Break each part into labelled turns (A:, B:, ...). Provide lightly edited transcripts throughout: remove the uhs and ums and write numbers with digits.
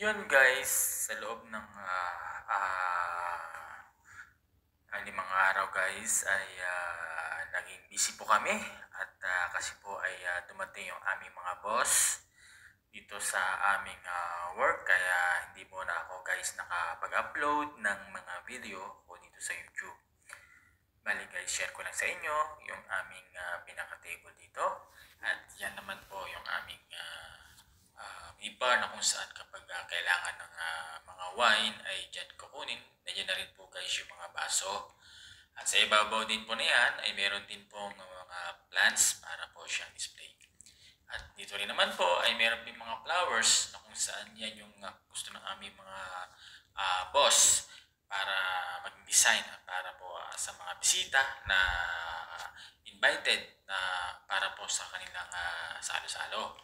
A: Yun guys, sa loob ng 5 araw guys ay naging busy po kami at kasi po ay dumating yung aming mga boss dito sa aming work kaya hindi mo na ako guys nakapag-upload ng mga video ko dito sa YouTube. Bali guys, share ko lang sa inyo yung aming pinaka-table dito at yan naman po yung aming bar na kung saan kapag kailangan ng mga wine ay dyan kukunin. Nandiyan na rin po guys yung mga baso. At sa ibabaw din po na yan ay meron din pong mga plants para po siyang display. At dito rin naman po ay meron din mga flowers na kung saan yan yung gusto ng aming mga boss para maging design para po sa mga bisita na invited na para po sa kanilang salo-salo.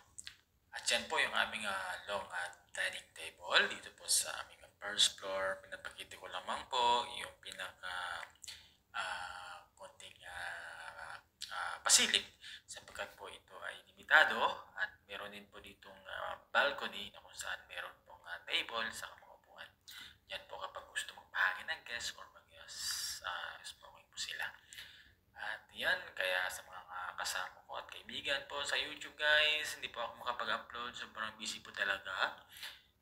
A: At yan po yung aming long dining table dito po sa aming first floor. Pinapakita ko lamang po yung pinaka konting pasilip sapagkat po ito ay limitado at meron din po ditong balcony na kung saan meron pong table sa mga upuan. Yan po kapag gusto magpahangin ng guest or mag-smoking po sila. At yan, kaya sa mga kasama ko at kaibigan po sa YouTube guys, hindi po ako makapag-upload, sobrang busy po talaga.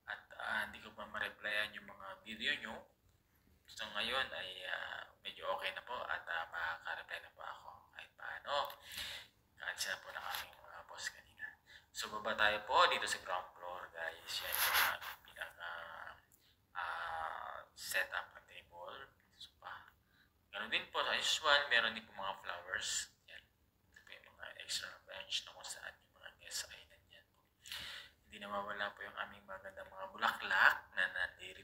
A: At hindi ko pa ma-replyan yung mga video nyo. So ngayon ay medyo okay na po at makaka-reply na po ako kahit paano. Kahit sila po ng aming mga boss kanina. So baba tayo po dito sa ground floor guys. Yan yung pinaka setup ng table. So ganun din po sa usual, meron din po mga flowers. Yan. Ito po yung mga extra bench na kung saan yung mga guests ay nandyan po. Hindi nawawala po yung aming magandang mga bulaklak na nandiri